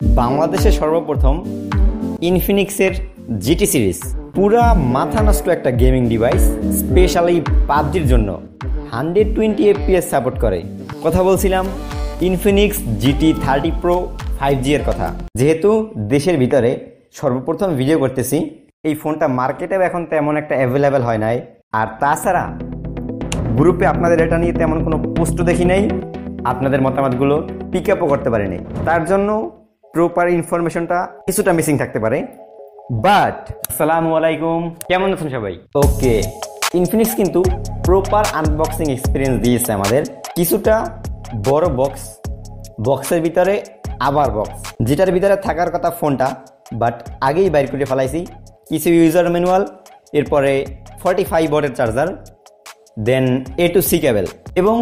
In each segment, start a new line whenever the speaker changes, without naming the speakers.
বাংলাদেশে সর্বপ্রথম ইনফিনিক্সের GT series পুরা মাথা নষ্ট একটা গেমিং ডিভাইস, স্পেশালি পাবজির জন্য 120 FPS সাপোর্ট করে। কথা বলছিলাম ইনফিনিক্স জিটি 30 প্রো 5G এর কথা। যেহেতু দেশের ভিতরে সর্বপ্রথম ভিডিও করতেছি, এই ফোনটা মার্কেটেও এখন তেমন একটা অ্যাভেলেবেল হয় নাই, আর তাছাড়া গ্রুপে আপনাদের এটা নিয়ে তেমন কোনো পোস্টও দেখি নাই, আপনাদের মতামতগুলো পিক আপও করতে পারিনি। তার জন্য প্রপার ইনফরমেশনটা কিছুটা মিসিং থাকতে পারে। বাট আসসালামু আলাইকুম, কেমন আছেন সবাই? ওকে, ইনফিনিক্স কিন্তু প্রপার আনবক্সিং এক্সপিরিয়েন্স দিয়েছে আমাদের। কিছুটা বড় বক্সের ভিতরে আবার বক্স, যেটার ভিতরে থাকার কথা ফোনটা, বাট আগেই বাইর করে ফেলাইছি। কিছু ইউজার ম্যানুয়াল, এরপরে 45 ওয়াটের charger, then A to C cable, এবং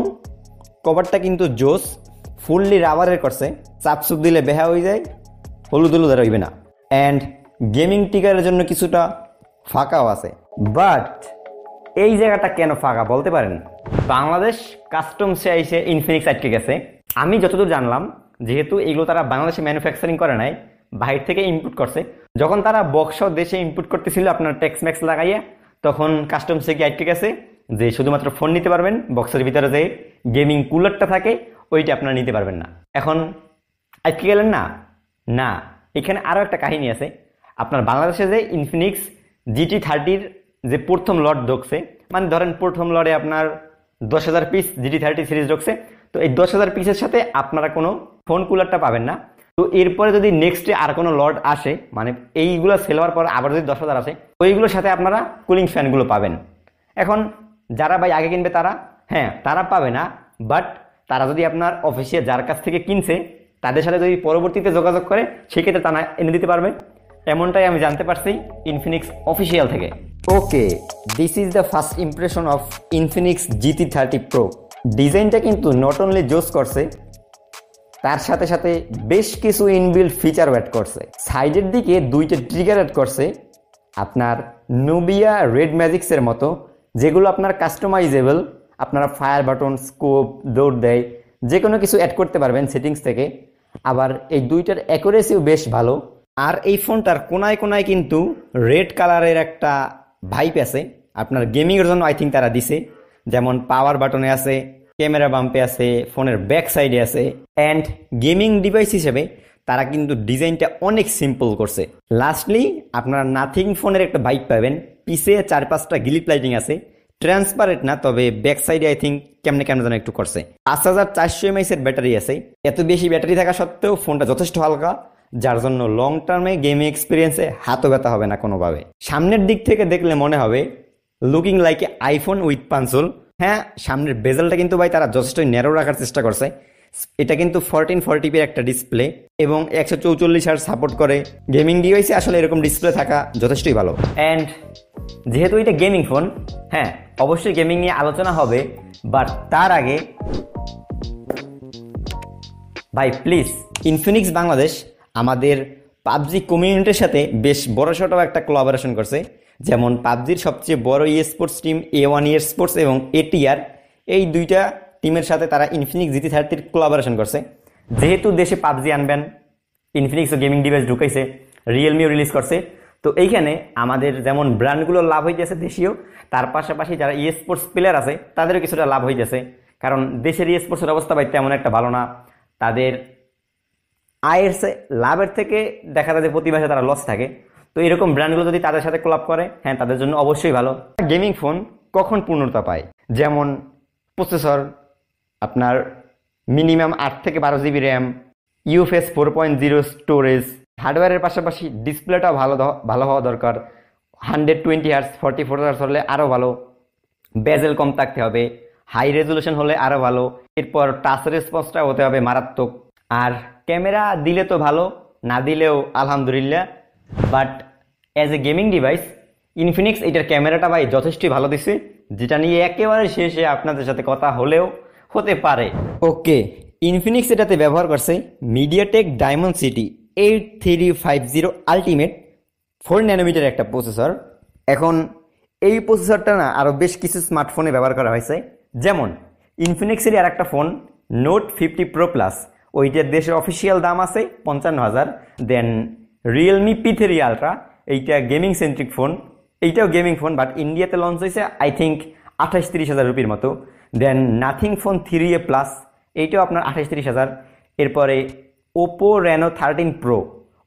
কভারটা কিন্তু জোস, ফুললি রাবারের করছে। চাপচুপ দিলে বেহা হয়ে যায়, হলুদ হলুদ আর হইবে না। অ্যান্ড গেমিং টিকারের জন্য কিছুটা ফাঁকাও আছে। বাট এই জায়গাটা কেন ফাঁকা বলতে পারেন? বাংলাদেশ কাস্টমসে এসে ইনফিনিক্স আটকে গেছে। আমি যতদূর জানলাম, যেহেতু এগুলো তারা বাংলাদেশে ম্যানুফ্যাকচারিং করে নাই, বাহির থেকে ইনপুট করছে। যখন তারা বক্স দেশে ইনপুট করতেছিল আপনার ট্যাক্স ম্যাক্স লাগাইয়া, তখন কাস্টমসে কি আটকে গেছে যে শুধুমাত্র ফোন নিতে পারবেন, বক্সের ভিতরে যে গেমিং কুলারটা থাকে ওইটা আপনারা নিতে পারবেন না। এখন আটকে গেলেন না? না, এখানে আরও একটা কাহিনী আছে। আপনার বাংলাদেশে যে ইনফিনিক্স জিটি 30-র যে প্রথম লট ঢুকছে, মানে ধরেন প্রথম লটে আপনার 10,000 পিস জিটি 30 সিরিজ ঢুকছে, তো এই 10,000 পিসের সাথে আপনারা কোনো ফোন কুলারটা পাবেন না। তো এরপরে যদি নেক্সটে আর কোনো লট আসে, মানে এইগুলো সেল হওয়ার পর আবার যদি 10,000 আসে, ওইগুলোর সাথে আপনারা কুলিং ফ্যানগুলো পাবেন। এখন যারা ভাই আগে কিনবে তারা, হ্যাঁ তারা পাবে না, বাট তারা যদি আপনার অফিসে যার কাছ থেকে কিনছে তাদের সাথে যদি পরবর্তীতে যোগাযোগ করে, সেক্ষেত্রে তারা এনে দিতে পারবে। এমনটাই আমি জানতে পারছি ইনফিনিক্স অফিসিয়াল থেকে। Okay, this is the first impression of Infinix GT 30 pro. ডিজাইনটা কিন্তু নট অনলি জোস করছে, তার সাথে সাথে বেশ কিছু ইনবিল্ট ফিচার অ্যাড করছে। সাইডের দিকে দুইটা ট্রিগার অ্যাড করছে আপনার নুবিয়া রেড ম্যাজিক্সের মতো, যেগুলো আপনার কাস্টমাইজেবল। আপনারা ফায়ার বাটন, স্কোপ, দৌড় দেয়, যে কোনো কিছু অ্যাড করতে পারবেন সেটিংস থেকে। আবার এই দুইটার অ্যাকুরেসিও বেশ ভালো। আর এই ফোনটার কোনায় কোনায় কিন্তু রেড কালারের একটা ভাইপ আছে, আপনার গেমিংয়ের জন্য আই থিঙ্ক তারা দিছে। যেমন পাওয়ার বাটনে আছে, ক্যামেরা বাম্পে আছে, ফোনের ব্যাক সাইডে আছে। অ্যান্ড গেমিং ডিভাইস হিসেবে তারা কিন্তু ডিজাইনটা অনেক সিম্পল করছে। লাস্টলি আপনারা নাথিং ফোনের একটা ভাইপ পাবেন। পিছে 4-5টা গ্লিপ লাইটিং আছে, ট্রান্সপারেন্ট না, তবে ব্যাক সাইডে আই থিঙ্ক কেমনে কেমন যেন একটু করছে। 5400 mAh এর ব্যাটারি আছে। এত বেশি ব্যাটারি থাকা সত্ত্বেও ফোনটা যথেষ্ট হালকা, যার জন্য লং টার্মে গেমিং এক্সপিরিয়েন্সে হাতও ব্যথা হবে না কোনোভাবে। সামনের দিক থেকে দেখলে মনে হবে looking like a iPhone with punch hole. হ্যাঁ, সামনের বেজেলটা কিন্তু ভাই তারা যথেষ্ট ন্যারো রাখার চেষ্টা করছে। এটা কিন্তু 1440p একটা ডিসপ্লে এবং 144 Hz সাপোর্ট করে। গেমিং ডিভাইসে আসলে এরকম ডিসপ্লে থাকা যথেষ্টই ভালো। অ্যান্ড যেহেতু এটা গেমিং ফোন, হ্যাঁ অবশ্যই গেমিং নিয়ে আলোচনা হবে, বাট তার আগে ভাই প্লিজ, ইনফিনিক্স বাংলাদেশ আমাদের পাবজি কমিউনিটির সাথে বেশ বড়সড় একটা কোলাবোরেশন করছে। যেমন পাবজির সবচেয়ে বড় স্পোর্টস টিম A1 স্পোর্টস এবং ATR, এই দুইটা টিমের সাথে তারা ইনফিনিক্স জিটি 30 কোলাবোরেশন করছে। যেহেতু দেশে পাবজি আনবেন, ইনফিনিক্সও গেমিং ডিভাইস ঢুকাইছে, রিয়েলমিও রিলিজ করছে, তো এইখানে আমাদের যেমন ব্র্যান্ডগুলো লাভ হইতেছে দেশীয়, তার পাশাপাশি যারা স্পোর্টস প্লেয়ার আছে তাদেরও কিছুটা লাভ হইতেছে। কারণ দেশের স্পোর্টসের অবস্থা ভাই তেমন একটা ভালো না। তাদের আয়ের লাভের থেকে দেখা যায় যে প্রতি মাসে তারা লস থাকে। তো এরকম ব্র্যান্ডগুলো যদি তাদের সাথে কোলাব করে, হ্যাঁ তাদের জন্য অবশ্যই ভালো। গেমিং ফোন কখন পূর্ণতা পায়? যেমন প্রসেসর আপনার মিনিমাম 8 থেকে 12 GB র্যাম, UFS 4.0 স্টোরেজ, হার্ডওয়্যারের পাশাপাশি ডিসপ্লেটাও ভালো হওয়া দরকার। 120 Hz 44 Hz হলে আরও ভালো। বেজেল কম থাকতে হবে, হাই রেজুলেশন হলে আরও ভালো। এরপর টাচ রেসপন্সটা হতে হবে মারাত্মক। আর ক্যামেরা দিলে তো ভালো, না দিলেও আলহামদুলিল্লাহ। But as a gaming device Infinix এটার ক্যামেরাটা ভাই যথেষ্টই ভালো দিচ্ছে, যেটা নিয়ে একেবারে শেষে আপনাদের সাথে কথা হলেও হতে পারে। ওকে, ইনফিনিক্স এটাতে ব্যবহার করছে মিডিয়াটেক ডায়মন্ডসিটি 8350 আলটিমেট 4 ন্যানোমিটার একটা প্রসেসর। এখন এই প্রসেসরটা না আরও বেশ কিছু স্মার্টফোনে ব্যবহার করা হয়েছে। যেমন ইনফিনিক্সেরই আর একটা ফোন নোট 50 প্রো প্লাস, ওইটার দেশের অফিসিয়াল দাম আছে 55,000। দেন রিয়েলমি P3 আলট্রা, এইটা গেমিং সেন্ট্রিক ফোন, এইটাও গেমিং ফোন বাট ইন্ডিয়াতে লঞ্চ হয়েছে আই থিঙ্ক 28-30,000 রুপির মতো। দেন নাথিং ফোন 3A প্লাস, এইটাও আপনার 28-30,000। এরপরে ওপো রেনো 13 প্রো,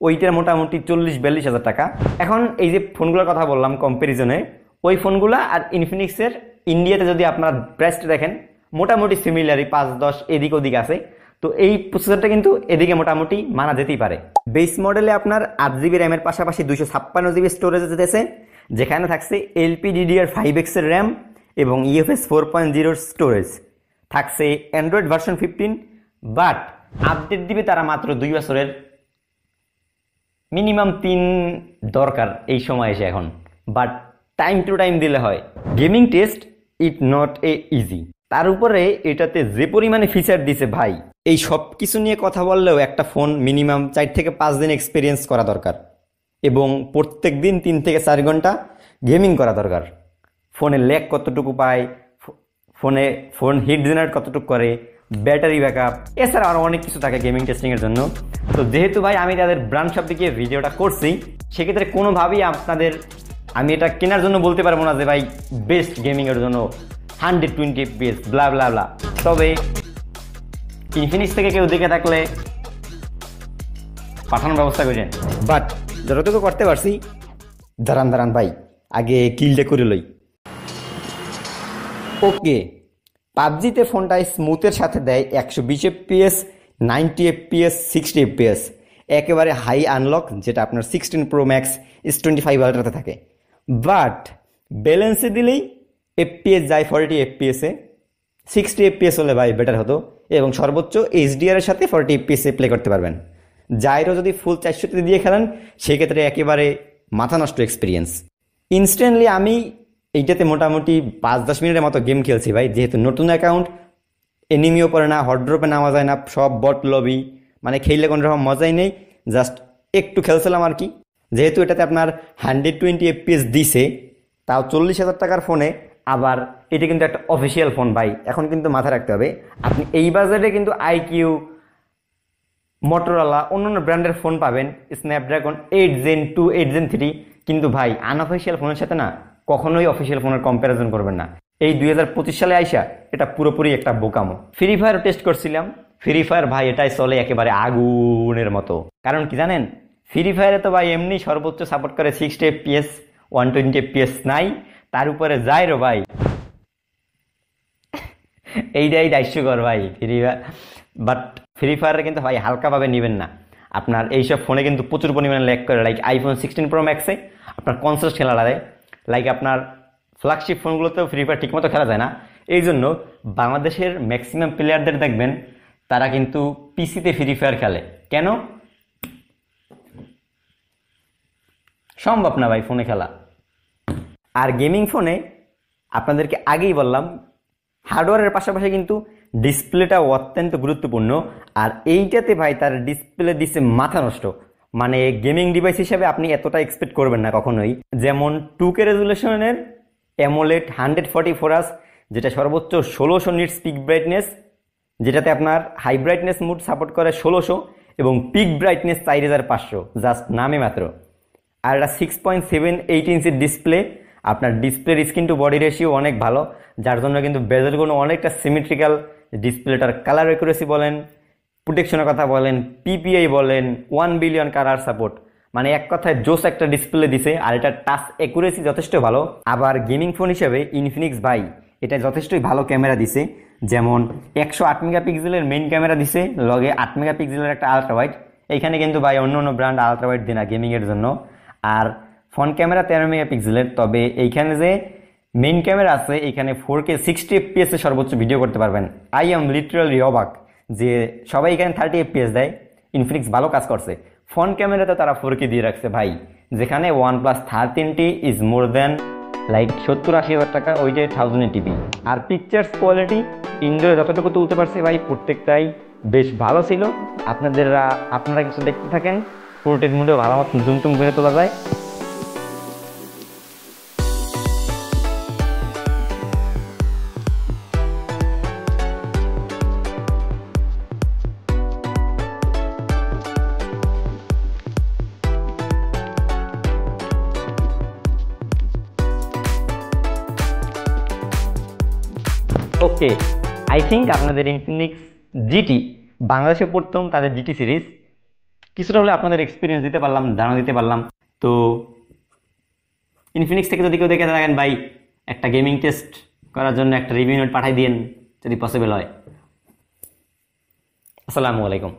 ওইটার মোটামুটি 40-42,000 টাকা। এখন এই যে ফোনগুলোর কথা বললাম কম্প্যারিজনে, ওই ফোনগুলো আর ইনফিনিক্সের ইন্ডিয়াতে যদি আপনার প্রাইসটা দেখেন মোটামুটি সিমিলারই, 5-10 এদিক ওদিক আছে। তো এই প্রসেসরটা কিন্তু এদিকে মোটামুটি মানা যেতেই পারে। বেস মডেলে আপনার 8GB র্যামের পাশাপাশি 256GB স্টোরেজ যেতেছে, যেখানে থাকছে LPDDR5X এর র্যাম এবং UFS 4.0 স্টোরেজ। থাকছে অ্যান্ড্রয়েড ভার্সন 15, বাট আপডেট দিবে তারা মাত্র 2 বছরের, মিনিমাম 3 দরকার এই সময় এসে এখন, বাট টাইম টু টাইম দিলে হয়। Gaming test it not a easy. তার উপরে এটাতে যে পরিমাণে ফিচার দিছে ভাই, এই সব কিছু নিয়ে কথা বললেও একটা ফোন মিনিমাম 4 থেকে 5 দিন এক্সপিরিয়েন্স করা দরকার এবং প্রত্যেক দিন 3 থেকে 4 ঘন্টা গেমিং করা দরকার। ফোনে ল্যাগ কতটুকু পায়, ফোন হিট জেনারেট কতটুকু করে, ব্যাটারি ব্যাকআপ, এছাড়া আরও অনেক কিছু থাকে গেমিং টেস্টিংয়ের জন্য। তো যেহেতু ভাই আমি তাদের ব্র্যান্ড শপ থেকে ভিডিওটা করছি, সেক্ষেত্রে কোনোভাবেই আমি এটা কেনার জন্য বলতে পারবো না যে ভাই বেস্ট গেমিংয়ের জন্য 120 FPS ব্লা ব্লা ব্লা। তবে ইনফিনিক্স থেকে কেউ দেখে থাকলে পাঠানোর ব্যবস্থা করেন, বাট যতটুকু করতে পারছি দাঁড়ান ভাই আগে কিলটা করে লই। ওকে, পাবজিতে ফোনটা স্মুথের সাথে দেয় 120 FPS, 90 FPS, 60 FPS, একেবারে হাই আনলক, যেটা আপনার 16 Pro Max S25 আলট্রাতে থাকে। বাট ব্যালেন্সে দিলেই FPS যায় 40 FPS-এ, 60 FPS হলে ভাই বেটার হতো, এবং সর্বোচ্চ HDR এর সাথে 40 FPS-এ প্লে করতে পারবেন। জাইরো যদি ফুল 400 দিয়ে খেলেন সেক্ষেত্রে একেবারে মাথা নষ্ট এক্সপিরিয়েন্স। ইনস্ট্যান্টলি আমি এইটাতে মোটামুটি 5-10 মিনিটের মতো গেম খেলছি ভাই, যেহেতু নতুন অ্যাকাউন্ট, এনিমিও পড়ে না, হটড্রপে নামা যায় না, সব বট লবি, মানে খেললে কোনো রকম মজাই নেই, জাস্ট একটু খেলছিলাম আর কি। যেহেতু এটাতে আপনার 120 FPS দিছে, তাও 40,000 টাকার ফোনে, আবার এটা কিন্তু একটা অফিসিয়াল ফোন ভাই। এখন কিন্তু মাথায় রাখতে হবে, আপনি এই বাজেটে কিন্তু আইকিউ, মোটরোলা, অন্যান্য ব্র্যান্ডের ফোন পাবেন, স্ন্যাপড্রাগন 8 Gen 2, 8 Gen 3, কিন্তু ভাই আনঅফিসিয়াল ফোনের সাথে না কখনোই অফিসিয়াল ফোনের কম্প্যারিজন করবেন না। এই 2025 সালে আইসা এটা পুরোপুরি একটা বোকামো। ফ্রি ফায়ার টেস্ট করছিলাম, ফ্রি ফায়ার ভাই এটাই চলে একেবারে আগুনের মতো। কারণ কি জানেন, ফ্রি ফায়ারে তো ভাই এমনি সর্বোচ্চ সাপোর্ট করে 60 FPS, 120 FPS নাই, তার উপরে জাইরো ভাই, এইটাই দায়িত্বকর ভাই ফ্রি ফায়ার। বাট ফ্রি ফায়ারে কিন্তু ভাই হালকাভাবে নেবেন না, আপনার এইসব ফোনে কিন্তু প্রচুর পরিমাণে ল্যাগ করে। লাইক iPhone 16 Pro Max-এ আপনার কনসোল খেলা দেয়, লাইক আপনার ফ্ল্যাগশিপ ফোনগুলোতেও ফ্রি ফায়ার ঠিকমতো খেলা যায় না। এই জন্য বাংলাদেশের ম্যাক্সিমাম প্লেয়ারদের দেখবেন তারা কিন্তু পিসিতে ফ্রি ফায়ার খেলে। কেন? সম্ভব না ভাই ফোনে খেলা। আর গেমিং ফোনে আপনাদেরকে আগেই বললাম, হার্ডওয়্যারের পাশাপাশি কিন্তু ডিসপ্লেটা অত্যন্ত গুরুত্বপূর্ণ। আর এইটাতে ভাই তার ডিসপ্লে দিচ্ছে মাথা নষ্ট, মানে গেমিং ডিভাইস হিসেবে আপনি এতটা এক্সপেক্ট করবেন না কখনোই। যেমন 2K রেজুলেশনের অ্যামোলেড 144Hz, যেটা সর্বোচ্চ 1600 নিটস পিক ব্রাইটনেস, যেটাতে আপনার হাই ব্রাইটনেস মুড সাপোর্ট করে 1600 এবং পিক ব্রাইটনেস 4500, জাস্ট নামে মাত্র। আর এটা 6.78 ইঞ্চির ডিসপ্লে, আপনার ডিসপ্লের স্ক্রিন টু বডি রেশিও অনেক ভালো, যার জন্য কিন্তু বেজেলগুলো অনেকটা সিমেট্রিক্যাল। ডিসপ্লেটার কালার অ্যাকুরেসি বলেন, প্রোটেকশনের কথা বলেন, পিপিআই বলেন, 1 বিলিয়ন কালার সাপোর্ট, মানে এক কথায় জোস একটা ডিসপ্লে দিছে। আর এটা টাচ অ্যাকুরেসি যথেষ্ট ভালো। আবার গেমিং ফোন হিসেবে ইনফিনিক্স ভাই এটা যথেষ্টই ভালো ক্যামেরা দিছে, যেমন 108 মেগাপিক্সেলের মেইন ক্যামেরা দিছে, লগে 8 মেগাপিক্সেলের একটা আলট্রা ওয়াইড। এইখানে কিন্তু ভাই অন্য অন্য ব্র্যান্ড আলট্রা ওয়াইড দেয় না গেমিংয়ের জন্য। আর ফ্রন্ট ক্যামেরা 13 মেগাপিক্সেলের, তবে এইখানে যে মেইন ক্যামেরা আছে এখানে 4K 60 FPS এ সর্বোচ্চ ভিডিও করতে পারবেন। আই এম লিটারালি অবাক যে সবাই এখানে 30 FPS দেয়, ইনফিনিক্স ভালো কাজ করছে। ফ্রন্ট ক্যামেরাতে তারা 4K দিয়ে রাখছে ভাই, যেখানে OnePlus 13T is more than like 70-80 হাজার টাকা, ওইটাই 1080p। আর পিকচার্স কোয়ালিটি ইনডোরে যতটুকু তুলতে পারছে ভাই প্রত্যেকটাই বেশ ভালো ছিল। আপনারা কিছু দেখতে থাকেন, পোর্ট্রেট মোডেও ভালো মতো জুম টুম করে তোলা যায়। ওকে, আই থিঙ্ক আপনাদের ইনফিনিক্স জিটি বাংলাদেশে প্রথম তাদের জিটি সিরিজ কিছুটা হলে আপনাদের এক্সপিরিয়েন্স দিতে পারলাম, ধারণা দিতে পারলাম। তো ইনফিনিক্স থেকে যদি কেউ দেখে থাকেন ভাই, একটা গেমিং টেস্ট করার জন্য একটা রিভিউ নোট পাঠাই দিন যদি পসিবল হয়। আসসালামু আলাইকুম।